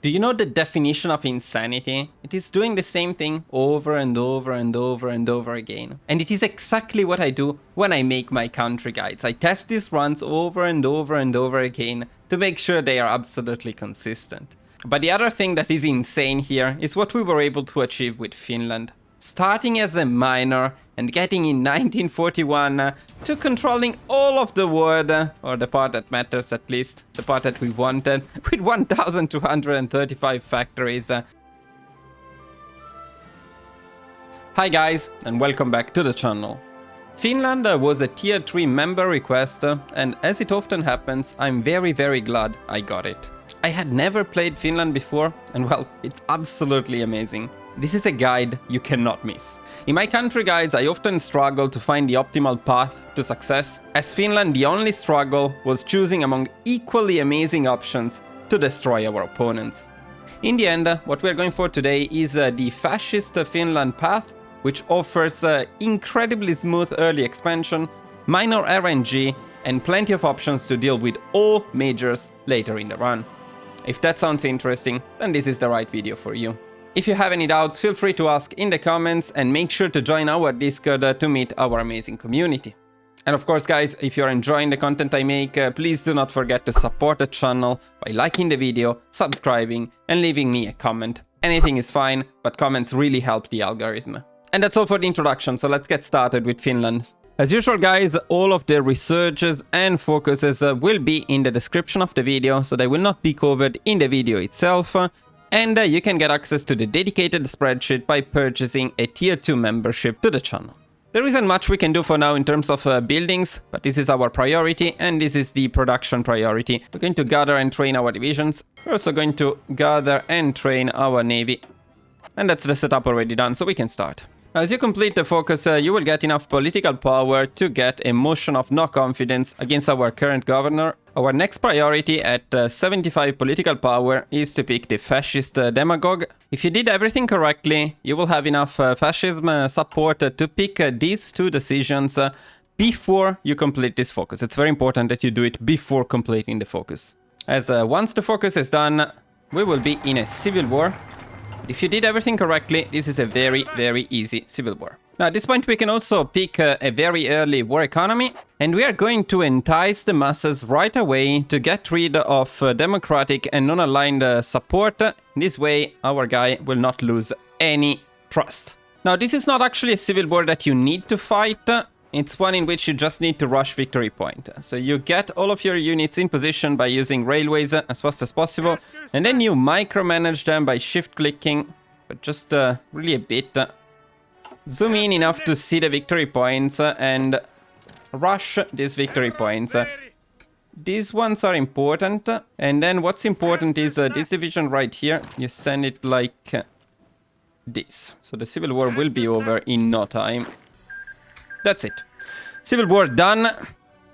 Do you know the definition of insanity? It is doing the same thing over and over and over and over again. And it is exactly what I do when I make my country guides. I test these runs over and over and over again to make sure they are absolutely consistent. But the other thing that is insane here is what we were able to achieve with Finland. Starting as a minor and getting in 1941 to controlling all of the world, or the part that matters at least, the part that we wanted, with 1,235 factories. Hi guys, and welcome back to the channel. Finland was a tier 3 member request, and as it often happens, I'm very glad I got it. I had never played Finland before, and well, it's absolutely amazing. This is a guide you cannot miss. In my country guides, I often struggle to find the optimal path to success. As Finland, the only struggle was choosing among equally amazing options to destroy our opponents. In the end, what we're going for today is the Fascist Finland path, which offers incredibly smooth early expansion, minor RNG, and plenty of options to deal with all majors later in the run. If that sounds interesting, then this is the right video for you. If you have any doubts, feel free to ask in the comments and make sure to join our Discord to meet our amazing community. And of course guys, if you're enjoying the content I make, please do not forget to support the channel by liking the video, subscribing and leaving me a comment. Anything is fine, but comments really help the algorithm. And that's all for the introduction, so let's get started with Finland. As usual guys, all of the researches and focuses will be in the description of the video, so they will not be covered in the video itself. And you can get access to the dedicated spreadsheet by purchasing a tier 2 membership to the channel. There isn't much we can do for now in terms of buildings, but this is our priority and this is the production priority. We're going to gather and train our divisions. We're also going to gather and train our navy. And that's the setup already done, so we can start. As you complete the focus, you will get enough political power to get a motion of no confidence against our current governor. Our next priority at 75 political power is to pick the fascist demagogue. If you did everything correctly, you will have enough fascism support to pick these two decisions before you complete this focus. It's very important that you do it before completing the focus. As once the focus is done, we will be in a civil war. If you did everything correctly, this is a very easy civil war. Now at this point we can also pick a very early war economy, and we are going to entice the masses right away to get rid of democratic and non-aligned support. This way our guy will not lose any trust. Now this is not actually a civil war that you need to fight. It's one in which you just need to rush victory point. So you get all of your units in position by using railways as fast as possible, and then you micromanage them by shift-clicking, but just really a bit. Zoom in enough to see the victory points and rush these victory points. These ones are important, and then what's important is this division right here. You send it like this. So the civil war will be over in no time. That's it. Civil war done.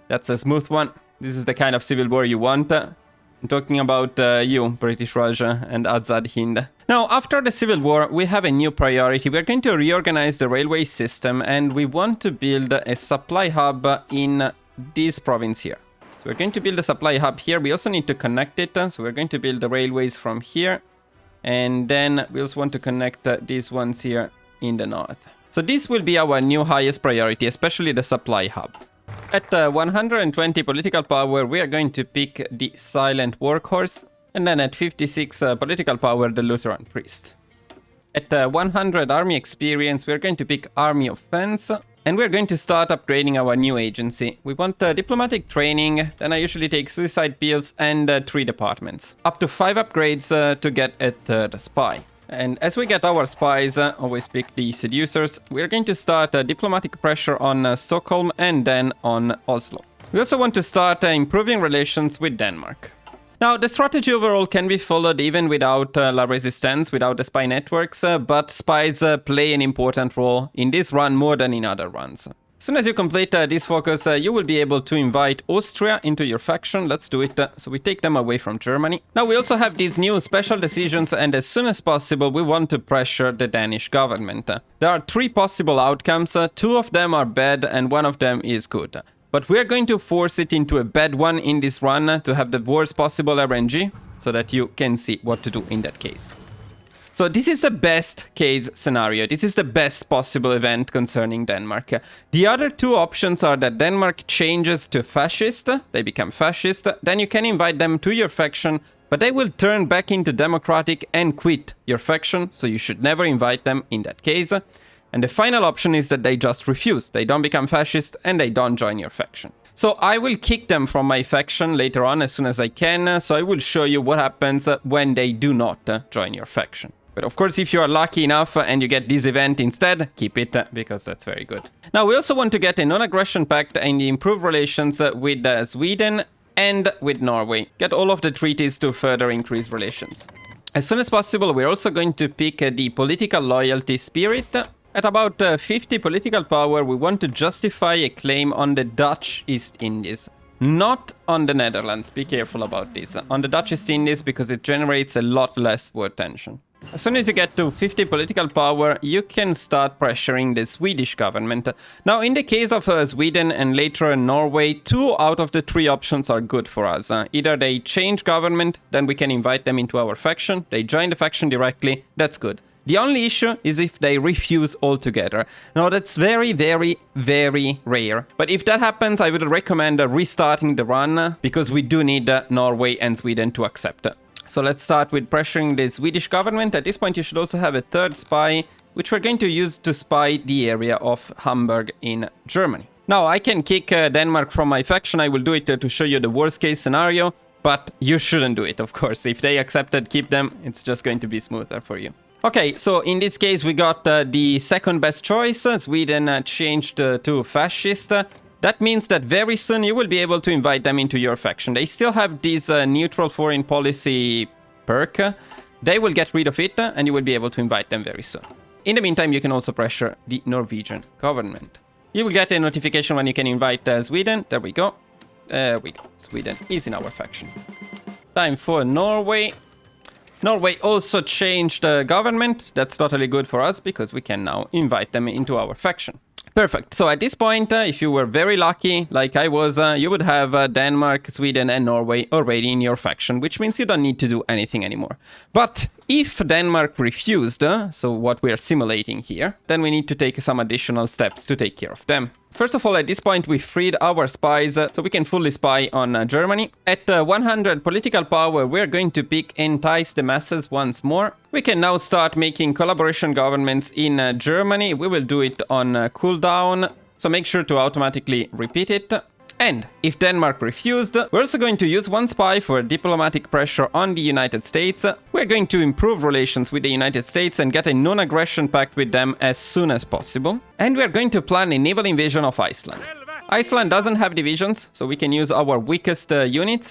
That's a smooth one. This is the kind of civil war you want. I'm talking about you, British Raja and Azad Hind. Now, after the civil war, we have a new priority. We're going to reorganize the railway system, and we want to build a supply hub in this province here. So we're going to build a supply hub here. We also need to connect it. So we're going to build the railways from here. And then we also want to connect these ones here in the north. So this will be our new highest priority, especially the supply hub. At 120 political power, we are going to pick the silent workhorse. And then at 56 political power, the Lutheran priest. At 100 army experience, we are going to pick army offense. And we're going to start upgrading our new agency. We want diplomatic training, then I usually take suicide pills and 3 departments. Up to 5 upgrades to get a 3rd spy. And as we get our spies, always pick the seducers, we're going to start diplomatic pressure on Stockholm and then on Oslo. We also want to start improving relations with Denmark. Now, the strategy overall can be followed even without La Resistance, without the spy networks, but spies play an important role in this run more than in other runs. As soon as you complete this focus, you will be able to invite Austria into your faction. Let's do it. So we take them away from Germany. Now we also have these new special decisions, and as soon as possible we want to pressure the Danish government. There are 3 possible outcomes. 2 of them are bad and 1 of them is good. but we're going to force it into a bad one in this run to have the worst possible RNG, so that you can see what to do in that case. So this is the best case scenario. This is the best possible event concerning Denmark. The other two options are that Denmark changes to fascist, they become fascist, then you can invite them to your faction, but they will turn back into democratic and quit your faction, so you should never invite them in that case. And the final option is that they just refuse. They don't become fascist and they don't join your faction. So I will kick them from my faction later on as soon as I can, so I will show you what happens when they do not join your faction. But of course, if you are lucky enough and you get this event instead, keep it, because that's very good. Now, we also want to get a non-aggression pact and improve relations with Sweden and with Norway. Get all of the treaties to further increase relations. As soon as possible, we're also going to pick the political loyalty spirit. At about 50 political power, we want to justify a claim on the Dutch East Indies. Not on the Netherlands, be careful about this. On the Dutch East Indies, because it generates a lot less war tension. As soon as you get to 50 political power, you can start pressuring the Swedish government. Now, in the case of Sweden and later Norway, 2 out of the 3 options are good for us. Either they change government, then we can invite them into our faction. They join the faction directly, that's good. The only issue is if they refuse altogether. Now, that's very, very, very rare. But if that happens, I would recommend restarting the run, because we do need Norway and Sweden to accept. So let's start with pressuring the Swedish government. At this point, you should also have a third spy, which we're going to use to spy the area of Hamburg in Germany. Now, I can kick Denmark from my faction. I will do it to show you the worst case scenario, but you shouldn't do it, of course. If they accept it, keep them. It's just going to be smoother for you. Okay, so in this case, we got the second best choice. Sweden changed to fascist. That means that very soon you will be able to invite them into your faction. They still have this neutral foreign policy perk. They will get rid of it and you will be able to invite them very soon. In the meantime, you can also pressure the Norwegian government. You will get a notification when you can invite Sweden. There we go. There we go. Sweden is in our faction. Time for Norway. Norway also changed government. That's totally good for us because we can now invite them into our faction. Perfect. So at this point, if you were very lucky, like I was, you would have Denmark, Sweden and Norway already in your faction, which means you don't need to do anything anymore. But if Denmark refused, so what we are simulating here, then we need to take some additional steps to take care of them. First of all, at this point, we freed our spies, so we can fully spy on Germany. At 100 political power, we're going to pick Entice the Masses once more. We can now start making collaboration governments in Germany. We will do it on cooldown, so make sure to automatically repeat it. And if Denmark refused, we're also going to use one spy for diplomatic pressure on the United States. We're going to improve relations with the United States and get a non-aggression pact with them as soon as possible. And we're going to plan a naval invasion of Iceland. Iceland doesn't have divisions, so we can use our weakest units.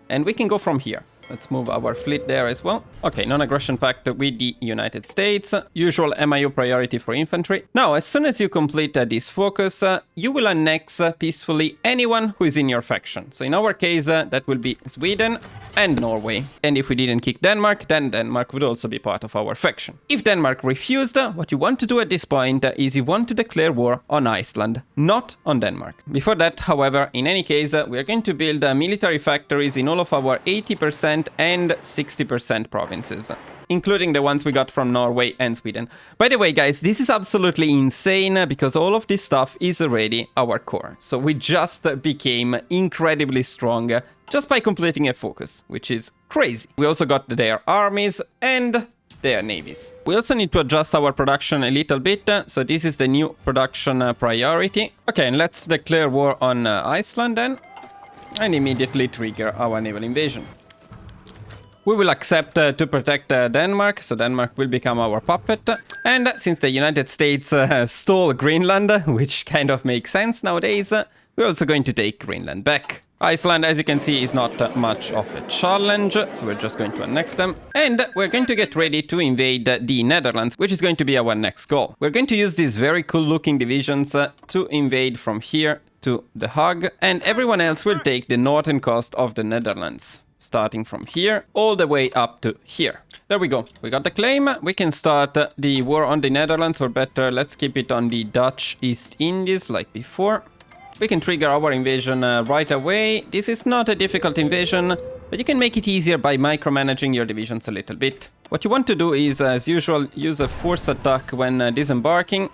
And we can go from here. Let's move our fleet there as well. Okay, non-aggression pact with the United States. Usual MIU priority for infantry. Now, as soon as you complete this focus, you will annex peacefully anyone who is in your faction. So in our case, that will be Sweden and Norway. And if we didn't kick Denmark, then Denmark would also be part of our faction. If Denmark refused, what you want to do at this point is you want to declare war on Iceland, not on Denmark. Before that, however, in any case, we are going to build military factories in all of our 80% and 60% provinces, including the ones we got from Norway and Sweden. By the way, guys, this is absolutely insane because all of this stuff is already our core. So we just became incredibly strong just by completing a focus, which is crazy. We also got their armies and their navies. We also need to adjust our production a little bit. So this is the new production priority. Okay, and let's declare war on Iceland then and immediately trigger our naval invasion. We will accept to protect Denmark, so Denmark will become our puppet. And since the United States stole Greenland, which kind of makes sense nowadays, we're also going to take Greenland back. Iceland, as you can see, is not much of a challenge, so we're just going to annex them. And we're going to get ready to invade the Netherlands, which is going to be our next goal. We're going to use these very cool looking divisions to invade from here to The Hague, and everyone else will take the northern coast of the Netherlands, starting from here all the way up to here. There we go. We got the claim. We can start the war on the Netherlands, or better, let's keep it on the Dutch East Indies like before. we can trigger our invasion right away. This is not a difficult invasion, but you can make it easier by micromanaging your divisions a little bit. What you want to do is, as usual, use a force attack when disembarking.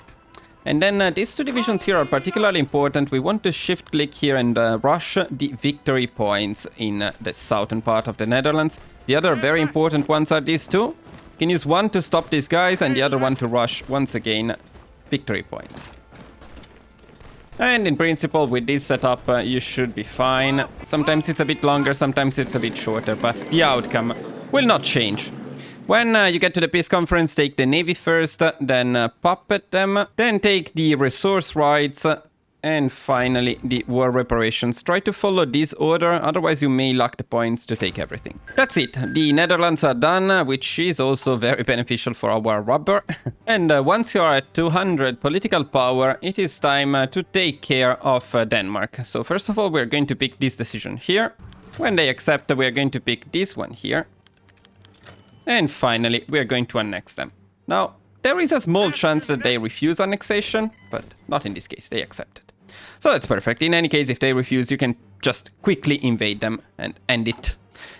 And then these two divisions here are particularly important. We want to shift-click here and rush the victory points in the southern part of the Netherlands. The other very important ones are these two. You can use one to stop these guys and the other one to rush, once again, victory points. And in principle, with this setup, you should be fine. Sometimes it's a bit longer, sometimes it's a bit shorter, but the outcome will not change. When you get to the peace conference, take the navy first, then puppet them, then take the resource rights, and finally the war reparations. Try to follow this order, otherwise you may lack the points to take everything. That's it. The Netherlands are done, which is also very beneficial for our rubber. And once you are at 200 political power, it is time to take care of Denmark. So first of all, we're going to pick this decision here. When they accept, we're going to pick this one here. And finally, we're going to annex them. Now, there is a small chance that they refuse annexation, but not in this case, they accept it. So that's perfect. In any case, if they refuse, you can just quickly invade them and end it.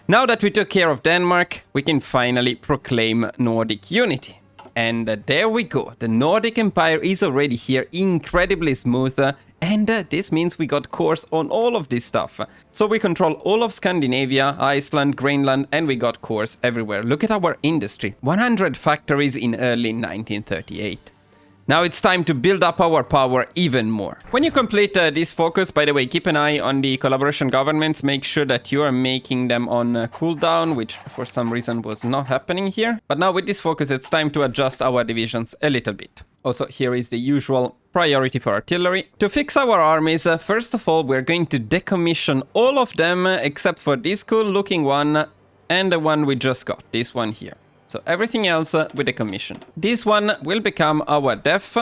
Now that we took care of Denmark, we can finally proclaim Nordic unity. And there we go. The Nordic Empire is already here, incredibly smooth. And this means we got cores on all of this stuff. So we control all of Scandinavia, Iceland, Greenland, and we got cores everywhere. Look at our industry. 100 factories in early 1938. Now it's time to build up our power even more. When you complete this focus, by the way, keep an eye on the collaboration governments. Make sure that you are making them on cooldown, which for some reason was not happening here. But now with this focus, it's time to adjust our divisions a little bit. Also, here is the usual priority for artillery. To fix our armies, first of all, we're going to decommission all of them except for this cool looking one and the one we just got, this one here. So everything else with the commission. This one will become our def,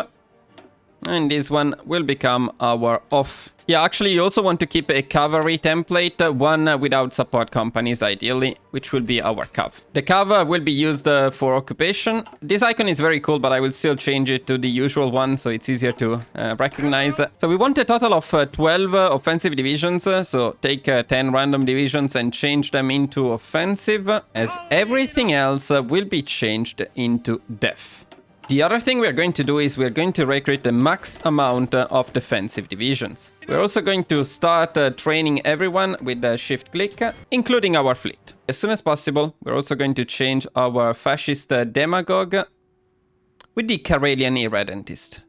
and this one will become our off. Yeah, actually you also want to keep a cavalry template, one without support companies ideally, which will be our cav. The cav will be used for occupation. This icon is very cool, but I will still change it to the usual one, so it's easier to recognize. So we want a total of 12 offensive divisions, so take 10 random divisions and change them into offensive, as everything else will be changed into def. The other thing we're going to do is we're going to recruit the max amount of defensive divisions. We're also going to start training everyone with the shift click, including our fleet. As soon as possible, we're also going to change our fascist demagogue with the Karelian irredentist.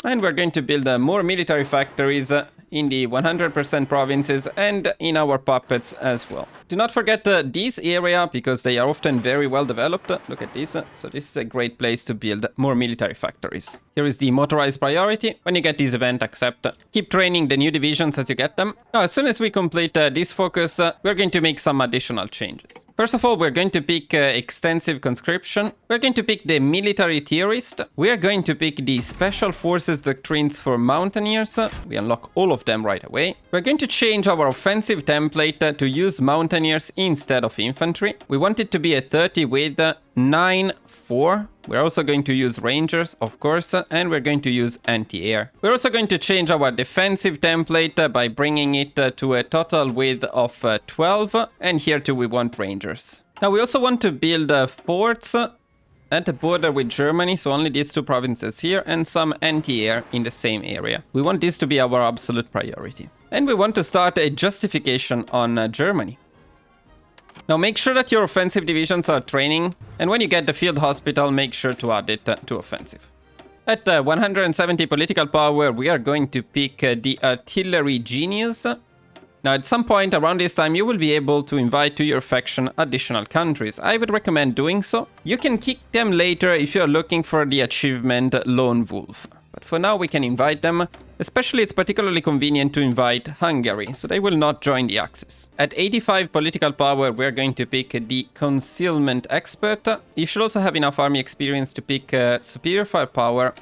And we're going to build more military factories in the 100% provinces and in our puppets as well. Do not forget this area, because they are often very well developed. Look at this. So this is a great place to build more military factories. Here is the motorized priority. When you get this event, accept. Keep training the new divisions as you get them. Now, as soon as we complete this focus, we're going to make some additional changes. First of all, we're going to pick extensive conscription. We're going to pick the military theorist. We're going to pick the special forces doctrines for mountaineers. We unlock all of them right away. We're going to change our offensive template to use mountaineers instead of infantry. We want it to be a 30 with 9-4. We're also going to use rangers, of course, and we're going to use anti-air. We're also going to change our defensive template by bringing it to a total width of 12, and here too we want rangers. Now we also want to build forts at the border with Germany, so only these two provinces here, and some anti-air in the same area. We want this to be our absolute priority. And we want to start a justification on Germany. Now make sure that your offensive divisions are training, and when you get the field hospital, make sure to add it to offensive. At 170 political power, we are going to pick the artillery genius. Now at some point around this time, you will be able to invite to your faction additional countries. I would recommend doing so. You can kick them later if you're looking for the achievement Lone Wolf. But for now we can invite them. Especially it's particularly convenient to invite Hungary, so they will not join the Axis. At 85 political power, we're going to pick the concealment expert. You should also have enough army experience to pick superior firepower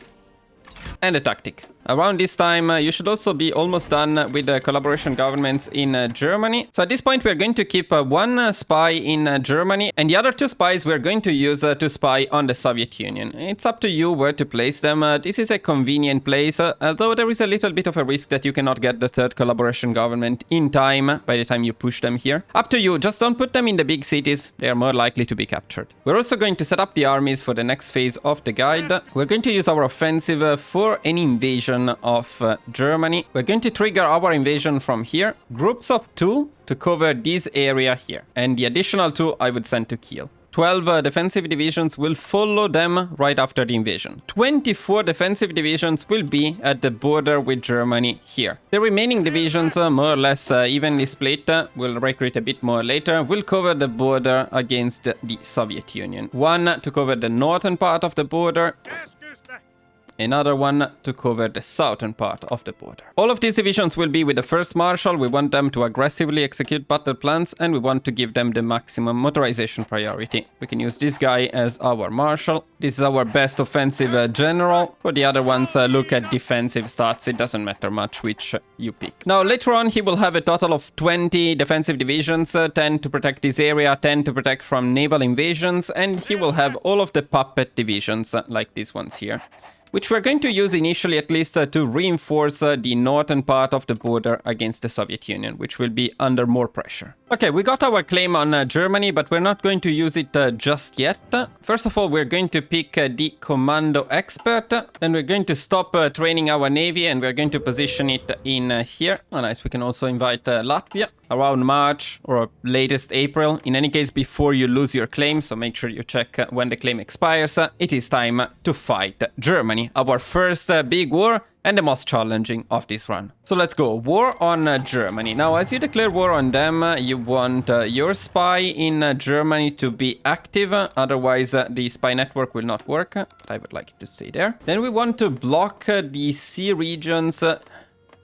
and a tactic. Around this time, you should also be almost done with the collaboration governments in Germany. So at this point, we're going to keep one spy in Germany, and the other 2 spies we're going to use to spy on the Soviet Union. It's up to you where to place them. This is a convenient place, although there is a little bit of a risk that you cannot get the 3rd collaboration government in time by the time you push them here. Up to you, just don't put them in the big cities. They are more likely to be captured. We're also going to set up the armies for the next phase of the guide. We're going to use our offensive for an invasion of Germany. We're going to trigger our invasion from here. Groups of 2 to cover this area here. And the additional 2 I would send to Kiel. 12 defensive divisions will follow them right after the invasion. 24 defensive divisions will be at the border with Germany here. The remaining divisions, more or less evenly split, will recruit a bit more later, will cover the border against the Soviet Union. 1 to cover the northern part of the border. Another 1 to cover the southern part of the border. All of these divisions will be with the 1st Marshal. We want them to aggressively execute battle plans, and we want to give them the maximum motorization priority. We can use this guy as our Marshal. This is our best offensive general. For the other ones, look at defensive stats. It doesn't matter much which you pick. Now, later on, he will have a total of 20 defensive divisions, 10 to protect this area, 10 to protect from naval invasions, and he will have all of the puppet divisions, like these ones here, which we're going to use initially at least to reinforce the northern part of the border against the Soviet Union, which will be under more pressure. Okay, we got our claim on Germany, but we're not going to use it just yet. First of all, we're going to pick the commando expert. Then we're going to stop training our navy, and we're going to position it in here. Oh, nice. We can also invite Latvia around March or latest April. In any case, before you lose your claim, so make sure you check when the claim expires. It is time to fight Germany, our first big war and the most challenging of this run. So let's go. War on Germany. Now, as you declare war on them, you want your spy in Germany to be active. Otherwise, the spy network will not work. I would like it to stay there. Then we want to block the sea regions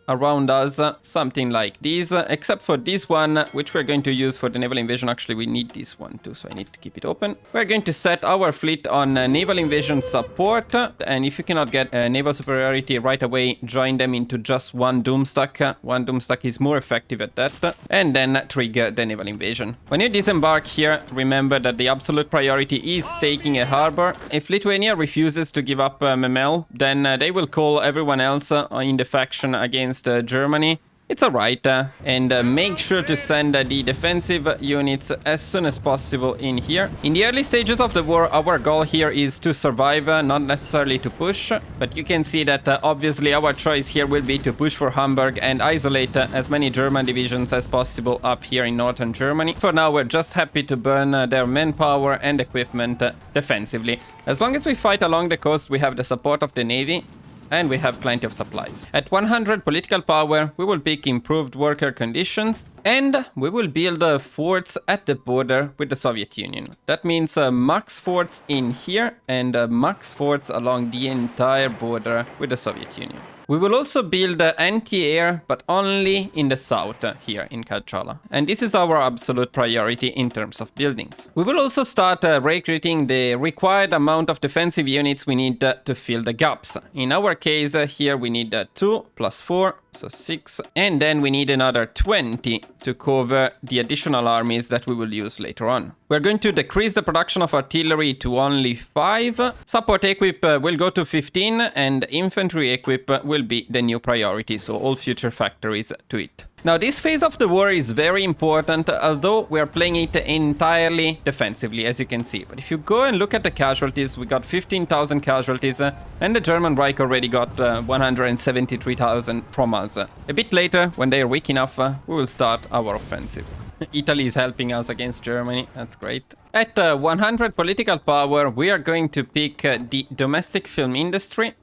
around us, something like this, except for this one, which we're going to use for the naval invasion. Actually, we need this one too, so I need to keep it open. We're going to set our fleet on naval invasion support, and if you cannot get naval superiority right away, join them into just one Doomstack. One Doomstack is more effective at that, and then trigger the naval invasion. When you disembark here, remember that the absolute priority is taking a harbor. If Lithuania refuses to give up Memel, then they will call everyone else in the faction against Germany. It's alright, and make sure to send the defensive units as soon as possible in here. In the early stages of the war, our goal here is to survive, not necessarily to push, but you can see that obviously our choice here will be to push for Hamburg and isolate as many German divisions as possible up here in northern Germany. For now, we're just happy to burn their manpower and equipment defensively. As long as we fight along the coast, we have the support of the navy, and we have plenty of supplies. At 100 political power, we will pick improved worker conditions, and we will build forts at the border with the Soviet Union. That means max forts in here and max forts along the entire border with the Soviet Union. We will also build anti-air, but only in the south here in Kajala. And this is our absolute priority in terms of buildings. We will also start recruiting the required amount of defensive units we need to fill the gaps. In our case, here we need 2 plus 4, so 6. And then we need another 20 to cover the additional armies that we will use later on. We're going to decrease the production of artillery to only 5. Support equip will go to 15, and infantry equip will be the new priority, so all future factories to it. Now, this phase of the war is very important, although we are playing it entirely defensively, as you can see. But if you go and look at the casualties, we got 15,000 casualties, and the German Reich already got 173,000 from us. A bit later, when they are weak enough, we will start our offensive. Italy is helping us against Germany. That's great. At 100 political power, we are going to pick the domestic film industry.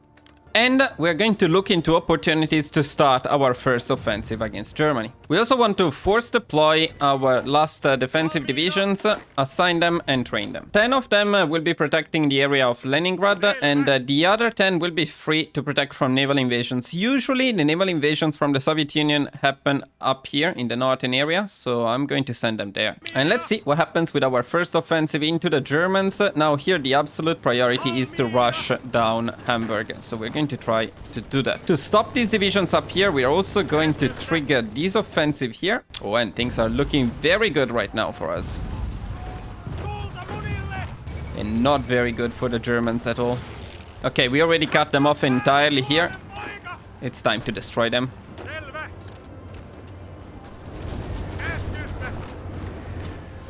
And we're going to look into opportunities to start our first offensive against Germany. We also want to force deploy our last defensive divisions, assign them and train them. 10 of them will be protecting the area of Leningrad, and the other 10 will be free to protect from naval invasions. Usually the naval invasions from the Soviet Union happen up here in the northern area, so I'm going to send them there. And let's see what happens with our first offensive into the Germans. Now here the absolute priority is to rush down Hamburg, so we're going to try to do that. To stop these divisions up here, we're also going to trigger these offensive here. Oh, and things are looking very good right now for us. And not very good for the Germans at all. Okay, we already cut them off entirely here. It's time to destroy them.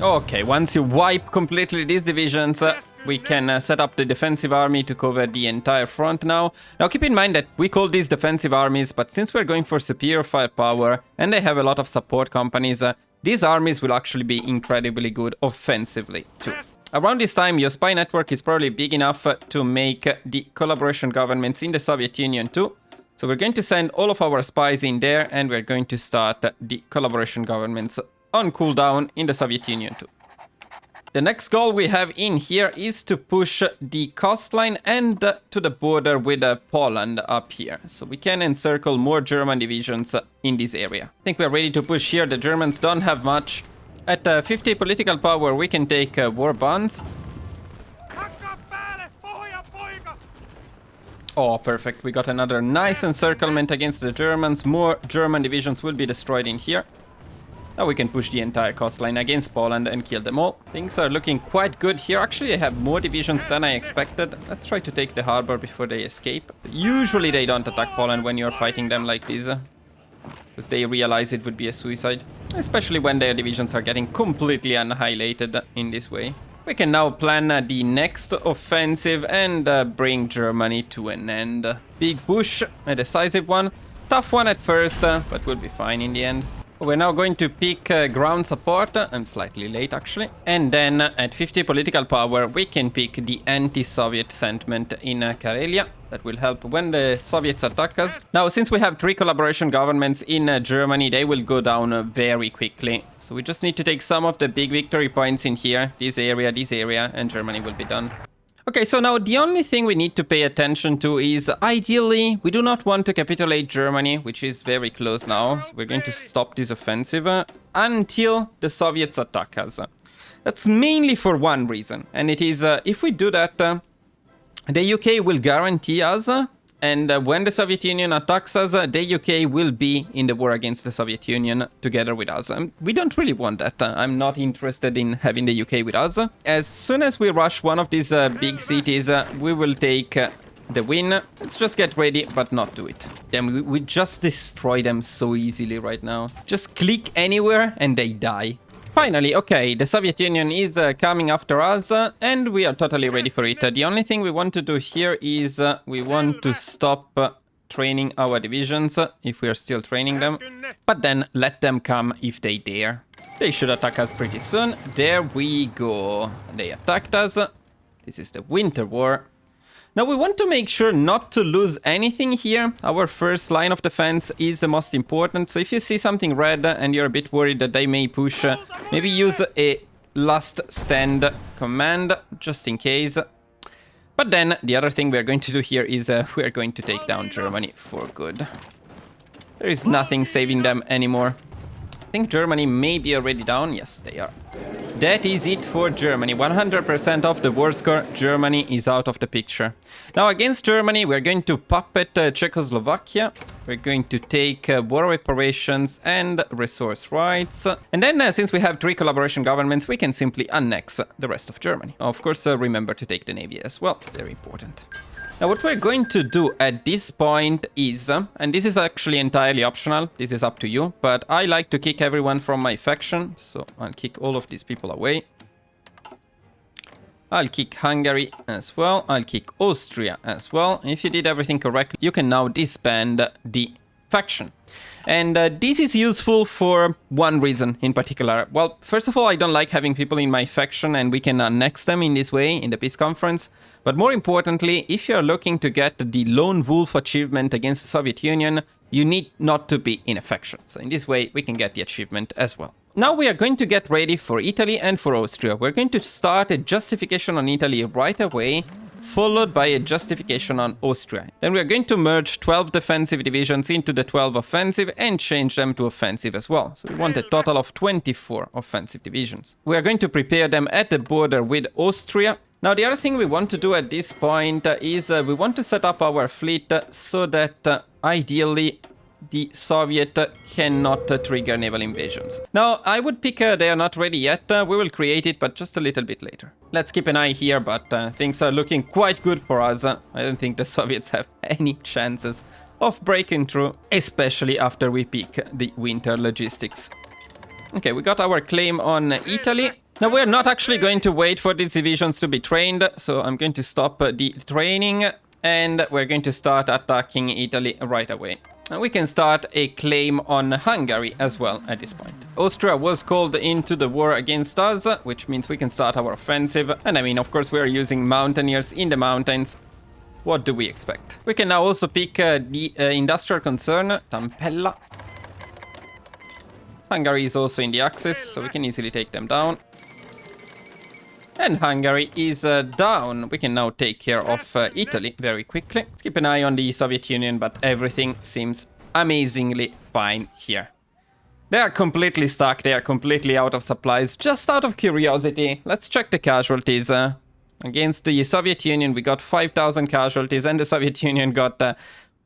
Okay, once you wipe completely these divisions, we can set up the defensive army to cover the entire front now. Now keep in mind that we call these defensive armies, but since we're going for superior firepower and they have a lot of support companies, these armies will actually be incredibly good offensively too. Around this time, your spy network is probably big enough to make the collaboration governments in the Soviet Union too. So we're going to send all of our spies in there, and we're going to start the collaboration governments on cooldown in the Soviet Union too. The next goal we have in here is to push the coastline and to the border with Poland up here. So we can encircle more German divisions in this area. I think we're ready to push here. The Germans don't have much. At 50 political power, we can take war bonds. Oh, perfect. We got another nice encirclement against the Germans. More German divisions will be destroyed in here. Now we can push the entire coastline against Poland and kill them all. Things are looking quite good here. Actually, I have more divisions than I expected. Let's try to take the harbor before they escape. Usually they don't attack Poland when you're fighting them like this, because they realize it would be a suicide. Especially when their divisions are getting completely annihilated in this way. We can now plan the next offensive and bring Germany to an end. Big push, a decisive one. Tough one at first, but we'll be fine in the end. We're now going to pick ground support. I'm slightly late actually. And then at 50 political power, we can pick the anti-Soviet sentiment in Karelia. That will help when the Soviets attack us. Now, since we have 3 collaboration governments in Germany, they will go down very quickly. So we just need to take some of the big victory points in here. This area, and Germany will be done. Okay, so now the only thing we need to pay attention to is, ideally, we do not want to capitulate Germany, which is very close now. So we're going to stop this offensive until the Soviets attack us. That's mainly for one reason, and it is, if we do that, the UK will guarantee us, and when the Soviet Union attacks us, the UK will be in the war against the Soviet Union together with us. We don't really want that. I'm not interested in having the UK with us. As soon as we rush one of these big cities, we will take the win. Let's just get ready, but not do it. Then we just destroy them so easily right now. Just click anywhere and they die. Finally, okay, the Soviet Union is coming after us, and we are totally ready for it. The only thing we want to do here is we want to stop training our divisions, if we are still training them, but then let them come if they dare. They should attack us pretty soon. There we go. They attacked us. This is the Winter War. Now we want to make sure not to lose anything here. Our first line of defense is the most important. So if you see something red and you're a bit worried that they may push, maybe use a last stand command just in case. But then the other thing we're going to do here is we're going to take down Germany for good. There is nothing saving them anymore. I think Germany may be already down. Yes, they are. That is it for Germany. 100% of the war score, Germany is out of the picture. Now against Germany, we're going to puppet Czechoslovakia. We're going to take war reparations and resource rights. And then since we have 3 collaboration governments, we can simply annex the rest of Germany. Of course, remember to take the navy as well. Very important. Now what we're going to do at this point is, and this is actually entirely optional, this is up to you, but I like to kick everyone from my faction, so I'll kick all of these people away. I'll kick Hungary as well, I'll kick Austria as well. If you did everything correctly, you can now disband the faction. And this is useful for one reason in particular. Well, first of all, I don't like having people in my faction, and we can annex them in this way in the peace conference. But more importantly, if you're looking to get the Lone Wolf achievement against the Soviet Union, you need not to be in a faction. So in this way, we can get the achievement as well. Now we are going to get ready for Italy and for Austria. We're going to start a justification on Italy right away, followed by a justification on Austria. Then we are going to merge 12 defensive divisions into the 12 offensive and change them to offensive as well. So we want a total of 24 offensive divisions. We are going to prepare them at the border with Austria. Now the other thing we want to do at this point is we want to set up our fleet so that ideally the Soviet cannot trigger naval invasions. Now, I would pick they are not ready yet. We will create it, but just a little bit later. Let's keep an eye here, but things are looking quite good for us. I don't think the Soviets have any chances of breaking through, especially after we pick the winter logistics. Okay, we got our claim on Italy. Now, we're not actually going to wait for these divisions to be trained, so I'm going to stop the training, and we're going to start attacking Italy right away. And we can start a claim on Hungary as well at this point. Austria was called into the war against us, which means we can start our offensive. And I mean, of course, we are using mountaineers in the mountains. What do we expect? We can now also pick the industrial concern, Tampella. Hungary is also in the Axis, so we can easily take them down. And Hungary is down. We can now take care of Italy very quickly. Let's keep an eye on the Soviet Union, but everything seems amazingly fine here. They are completely stuck. They are completely out of supplies. Just out of curiosity, let's check the casualties. Against the Soviet Union, we got 5,000 casualties, and the Soviet Union got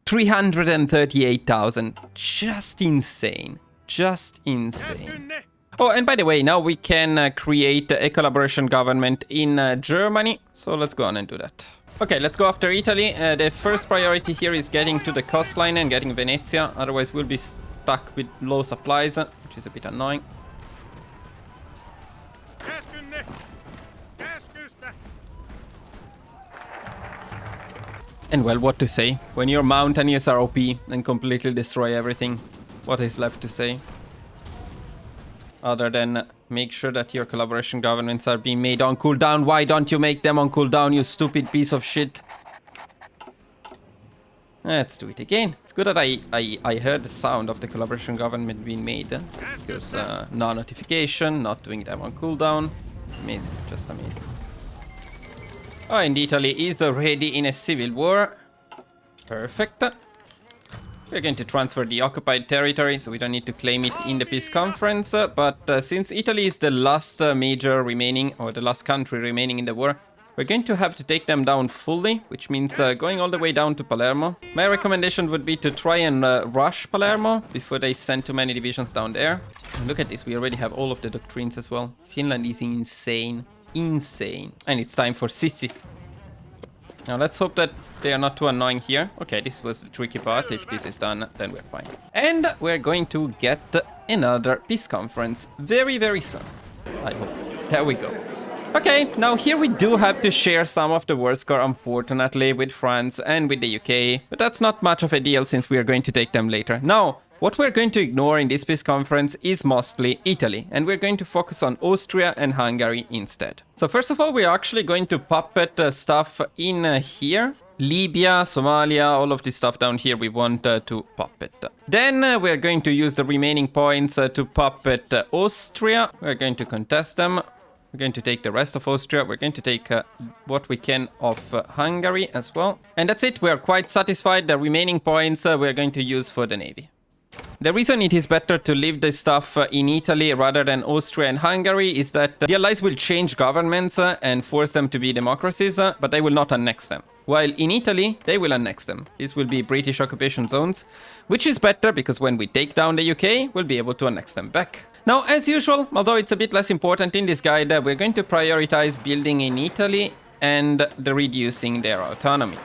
338,000. Just insane. Just insane. Oh, and by the way, now we can create a collaboration government in Germany. So let's go on and do that. Okay, let's go after Italy. The first priority here is getting to the coastline and getting Venezia. Otherwise, we'll be stuck with low supplies, which is a bit annoying. And well, what to say? When your mountaineers are OP and completely destroy everything, what is left to say? Other than make sure that your collaboration governments are being made on cooldown. Why don't you make them on cooldown, you stupid piece of shit? Let's do it again. It's good that I heard the sound of the collaboration government being made. Because no notification, not doing them on cooldown. Amazing, just amazing. Oh, and Italy is already in a civil war. Perfect. We're going to transfer the occupied territory, so we don't need to claim it in the peace conference. But since Italy is the last major remaining, or the last country remaining in the war, we're going to have to take them down fully, which means going all the way down to Palermo. My recommendation would be to try and rush Palermo before they send too many divisions down there. And look at this, we already have all of the doctrines as well. Finland is insane. Insane. And it's time for Sissi. Now let's hope that they are not too annoying here. Okay, this was the tricky part. If this is done, then we're fine. And we're going to get another peace conference very, very soon. I hope. There we go. Okay, now here we do have to share some of the war score, unfortunately, with France and with the UK. But that's not much of a deal since we are going to take them later. Now, what we're going to ignore in this peace conference is mostly Italy, and we're going to focus on Austria and Hungary instead. So first of all, we're actually going to puppet stuff in here. Libya, Somalia, all of this stuff down here we want to puppet. Then we're going to use the remaining points to puppet Austria. We're going to contest them. We're going to take the rest of Austria. We're going to take what we can of Hungary as well. And that's it. We're quite satisfied. The remaining points we're going to use for the navy. The reason it is better to leave this stuff in Italy rather than Austria and Hungary is that the Allies will change governments and force them to be democracies, but they will not annex them. While in Italy, they will annex them. These will be British occupation zones, which is better because when we take down the UK, we'll be able to annex them back. Now, as usual, although it's a bit less important in this guide, we're going to prioritize building in Italy and the reducing their autonomy.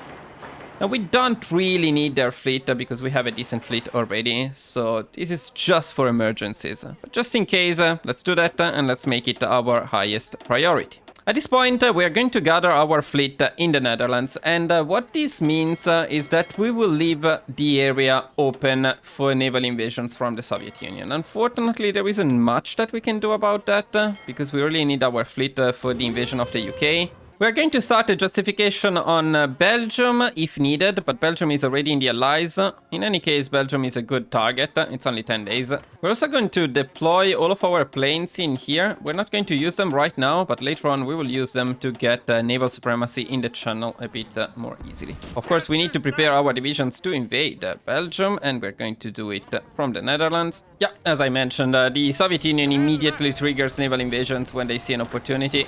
Now, we don't really need their fleet because we have a decent fleet already, so this is just for emergencies. But just in case, let's do that and let's make it our highest priority. At this point, we are going to gather our fleet in the Netherlands, and what this means is that we will leave the area open for naval invasions from the Soviet Union. Unfortunately, there isn't much that we can do about that, because we really need our fleet for the invasion of the UK. We're going to start a justification on Belgium if needed, but Belgium is already in the Allies. In any case, Belgium is a good target. It's only 10 days. We're also going to deploy all of our planes in here. We're not going to use them right now, but later on we will use them to get naval supremacy in the channel a bit more easily. Of course, we need to prepare our divisions to invade Belgium, and we're going to do it from the Netherlands. Yeah, as I mentioned, the Soviet Union immediately triggers naval invasions when they see an opportunity.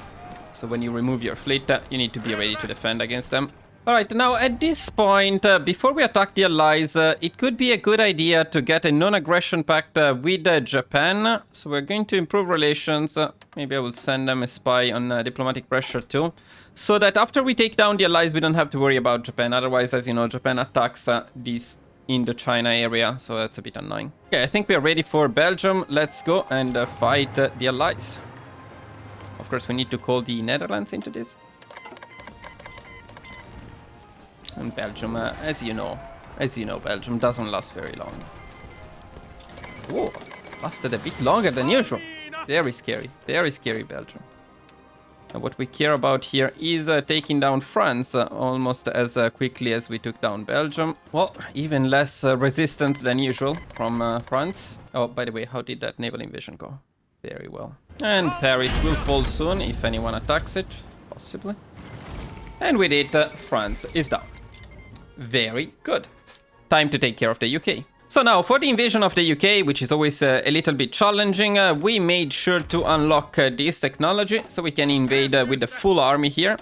So when you remove your fleet, you need to be ready to defend against them. Alright, now at this point, before we attack the Allies, it could be a good idea to get a non-aggression pact with Japan. So we're going to improve relations. Maybe I will send them a spy on diplomatic pressure too. So that after we take down the Allies, we don't have to worry about Japan. Otherwise, as you know, Japan attacks this Indochina area. So that's a bit annoying. Okay, I think we are ready for Belgium. Let's go and fight the Allies. Of course, we need to call the Netherlands into this. And Belgium, as you know, Belgium doesn't last very long. Whoa, lasted a bit longer than usual. Very scary, Belgium. And what we care about here is taking down France almost as quickly as we took down Belgium. Well, even less resistance than usual from France. Oh, by the way, how did that naval invasion go? Very well. And Paris will fall soon if anyone attacks it, possibly. And with it, France is down. Very good. Time to take care of the UK. So now, for the invasion of the UK, which is always a little bit challenging, we made sure to unlock this technology, so we can invade with the full army here.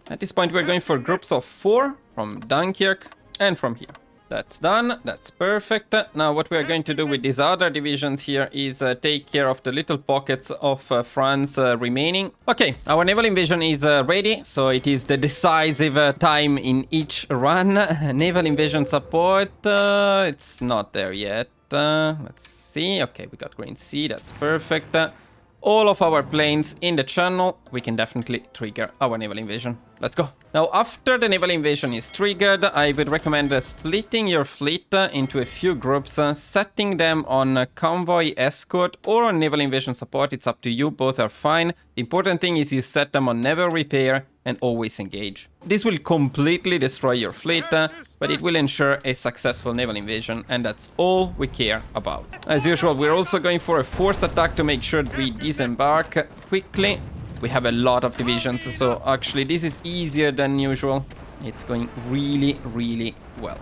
At this point, we're going for groups of 4 from Dunkirk and from here. That's done. That's perfect. Now what we are going to do with these other divisions here is take care of the little pockets of France remaining. Okay, our naval invasion is ready. So it is the decisive time in each run. Naval invasion support. It's not there yet. Let's see. Okay, we got Green Sea. That's perfect. All of our planes in the channel, we can definitely trigger our naval invasion. Let's go. Now, after the naval invasion is triggered, I would recommend splitting your fleet into a few groups, setting them on convoy escort or on naval invasion support. It's up to you. Both are fine. The important thing is you set them on never repair and always engage. This will completely destroy your fleet, but it will ensure a successful naval invasion, and that's all we care about. As usual, we're also going for a force attack to make sure we disembark quickly. We have a lot of divisions, so actually this is easier than usual. It's going really, really well.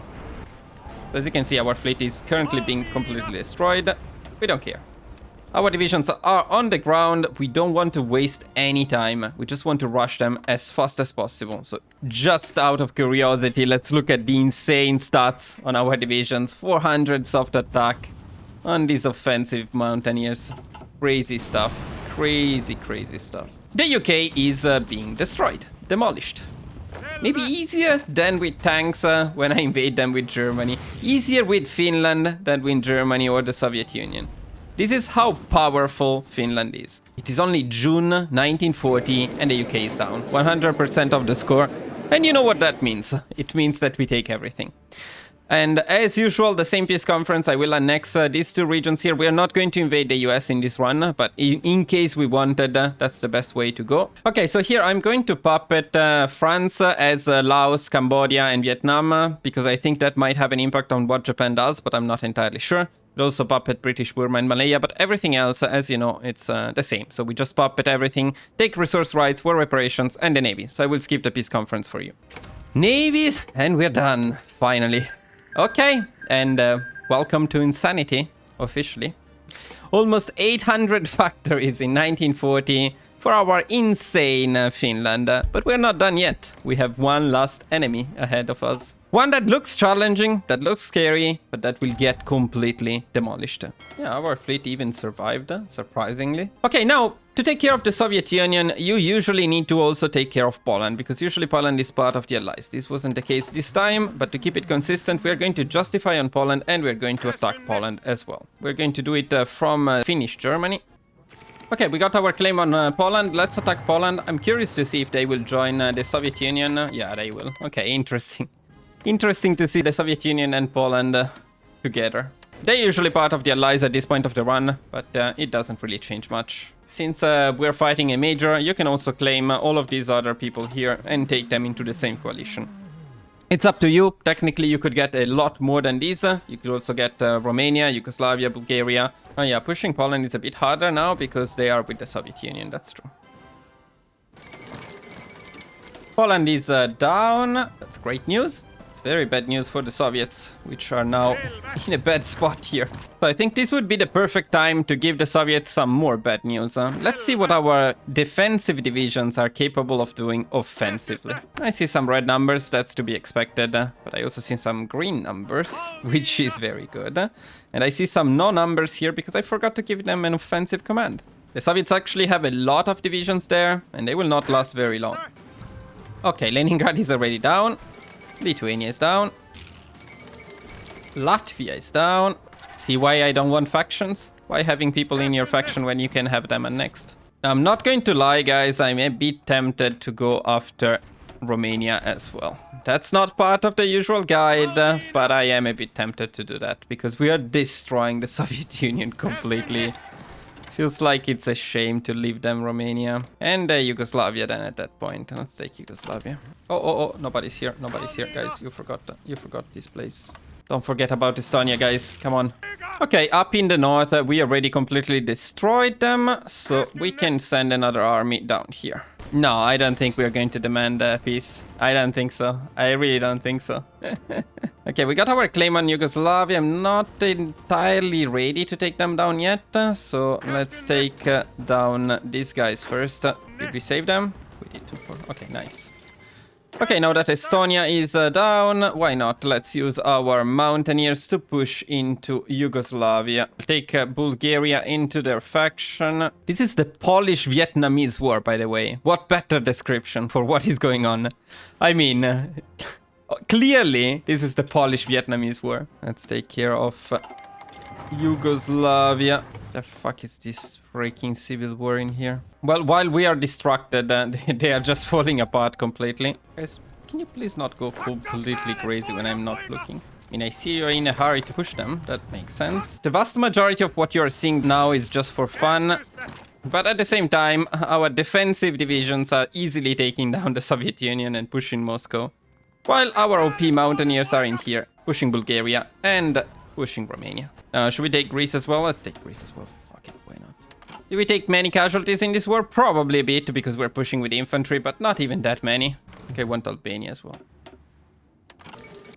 As you can see, our fleet is currently being completely destroyed. We don't care. Our divisions are on the ground. We don't want to waste any time. We just want to rush them as fast as possible. So just out of curiosity, let's look at the insane stats on our divisions. 400 soft attack on these offensive mountaineers. Crazy stuff. Crazy, crazy stuff. The UK is being destroyed, demolished. Maybe easier than with tanks when I invade them with Germany. Easier with Finland than with Germany or the Soviet Union. This is how powerful Finland is. It is only June 1940 and the UK is down. 100% of the score. And you know what that means. It means that we take everything. And as usual, the same peace conference, I will annex these two regions here. We are not going to invade the US in this run, but in case we wanted, that's the best way to go. Okay, so here I'm going to puppet France as Laos, Cambodia, and Vietnam, because I think that might have an impact on what Japan does, but I'm not entirely sure. It also puppet British Burma and Malaya, but everything else, as you know, it's the same. So we just puppet everything, take resource rights, war reparations, and the Navy. So I will skip the peace conference for you. Navies, and we're done, finally. Okay, and welcome to insanity, officially. Almost 800 factories in 1940 for our insane Finland. But we're not done yet. We have one last enemy ahead of us. One that looks challenging, that looks scary, but that will get completely demolished. Yeah, our fleet even survived, surprisingly. Okay, now, to take care of the Soviet Union, you usually need to also take care of Poland, because usually Poland is part of the Allies. This wasn't the case this time, but to keep it consistent, we're going to justify on Poland, and we're going to attack Poland as well. We're going to do it from Finnish Germany. Okay, we got our claim on Poland. Let's attack Poland. I'm curious to see if they will join the Soviet Union. Yeah, they will. Okay, interesting. Interesting to see the Soviet Union and Poland together. They're usually part of the Allies at this point of the run, but it doesn't really change much. Since we're fighting a major, you can also claim all of these other people here and take them into the same coalition. It's up to you. Technically, you could get a lot more than these. You could also get Romania, Yugoslavia, Bulgaria. Oh yeah, pushing Poland is a bit harder now because they are with the Soviet Union. That's true. Poland is down. That's great news. It's very bad news for the Soviets, which are now in a bad spot here. So I think this would be the perfect time to give the Soviets some more bad news. Let's see what our defensive divisions are capable of doing offensively. I see some red numbers, that's to be expected, but I also see some green numbers, which is very good. And I see some no numbers here because I forgot to give them an offensive command. The Soviets actually have a lot of divisions there, and they will not last very long. Okay, Leningrad is already down. Lithuania is down. Latvia is down. See why I don't want factions? Why having people in your faction when you can have them annexed? I'm not going to lie, guys. I'm a bit tempted to go after Romania as well. That's not part of the usual guide, but I am a bit tempted to do that because we are destroying the Soviet Union completely. Feels like it's a shame to leave them Romania. And Yugoslavia then at that point. Let's take Yugoslavia. Oh, nobody's here. Nobody's here, guys. You forgot this place. Don't forget about Estonia, guys. Come on. Okay, up in the north, we already completely destroyed them. So we can send another army down here. No, I don't think we're going to demand peace. I don't think so. I really don't think so. Okay, we got our claim on Yugoslavia. I'm not entirely ready to take them down yet. So let's take down these guys first. Did we save them? We did. Okay, nice. Okay, now that Estonia is down, why not? Let's use our mountaineers to push into Yugoslavia. Take Bulgaria into their faction. This is the Polish-Vietnamese war, by the way. What better description for what is going on? I mean, clearly, this is the Polish-Vietnamese war. Let's take care of Yugoslavia. The fuck is this freaking civil war in here? Well, while we are distracted, they are just falling apart completely. Guys, can you please not go completely crazy when I'm not looking? I mean, I see you're in a hurry to push them. That makes sense. The vast majority of what you're seeing now is just for fun. But at the same time, our defensive divisions are easily taking down the Soviet Union and pushing Moscow. While our OP mountaineers are in here, pushing Bulgaria and pushing Romania. Should we take Greece as well? Let's take Greece as well. Fuck it, why not? Did we take many casualties in this war? Probably a bit, because we're pushing with infantry, but not even that many. Okay, want Albania as well.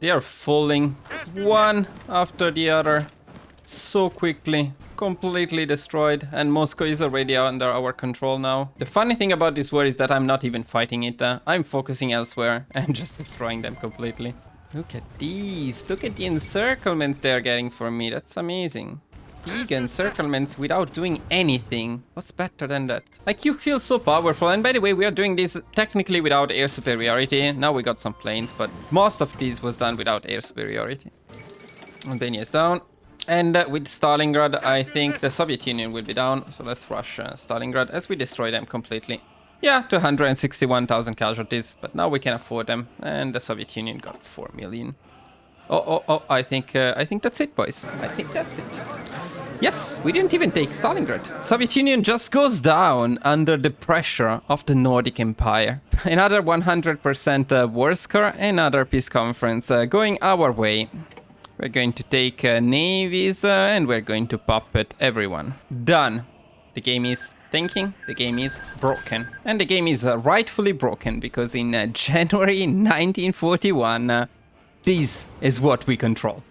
They are falling one after the other so quickly. Completely destroyed, and Moscow is already under our control now. The funny thing about this war is that I'm not even fighting it. I'm focusing elsewhere and just destroying them completely. Look at these. Look at the encirclements they're getting for me. That's amazing. Big encirclements without doing anything. What's better than that? Like, you feel so powerful. And by the way, we are doing this technically without air superiority. Now we got some planes, but most of these was done without air superiority. Albania is down. And with Stalingrad, I think the Soviet Union will be down. So let's rush Stalingrad as we destroy them completely. Yeah, 261,000 casualties, but now we can afford them. And the Soviet Union got 4 million. Oh, I think that's it, boys. I think that's it. Yes, we didn't even take Stalingrad. Soviet Union just goes down under the pressure of the Nordic Empire. Another 100% war score, another peace conference going our way. We're going to take navies and we're going to puppet everyone. Done. The game is thinking, the game is broken. And the game is rightfully broken because in January 1941, this is what we control.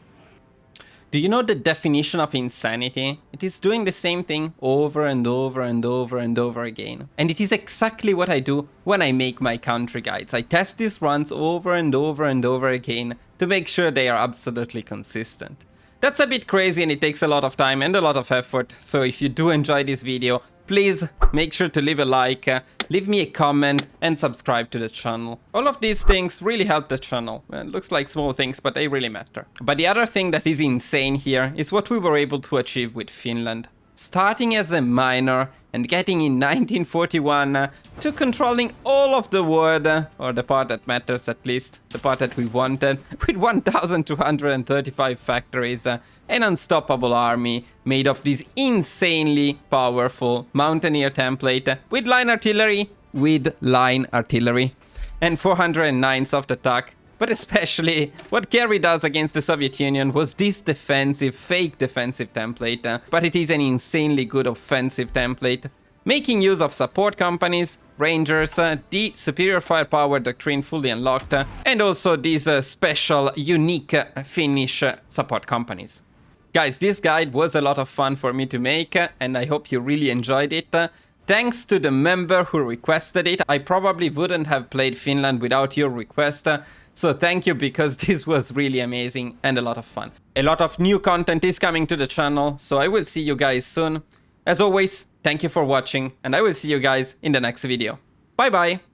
Do you know the definition of insanity? It is doing the same thing over and over and over and over again. And it is exactly what I do when I make my country guides. I test these runs over and over and over again to make sure they are absolutely consistent. That's a bit crazy and it takes a lot of time and a lot of effort. So if you do enjoy this video, please make sure to leave a like, leave me a comment and subscribe to the channel. All of these things really help the channel. It looks like small things, but they really matter. But the other thing that is insane here is what we were able to achieve with Finland. starting as a miner and getting in 1941 to controlling all of the world, or the part that matters at least, the part that we wanted, with 1,235 factories, an unstoppable army made of this insanely powerful mountaineer template with line artillery, and 409 soft attack. But especially, what carried us against the Soviet Union was this defensive, fake defensive template, but it is an insanely good offensive template, making use of support companies, rangers, the superior firepower doctrine fully unlocked, and also these special, unique Finnish support companies. Guys, this guide was a lot of fun for me to make, and I hope you really enjoyed it. Thanks to the member who requested it. I probably wouldn't have played Finland without your request. So thank you, because this was really amazing and a lot of fun. A lot of new content is coming to the channel, so I will see you guys soon. As always, thank you for watching, and I will see you guys in the next video. Bye bye!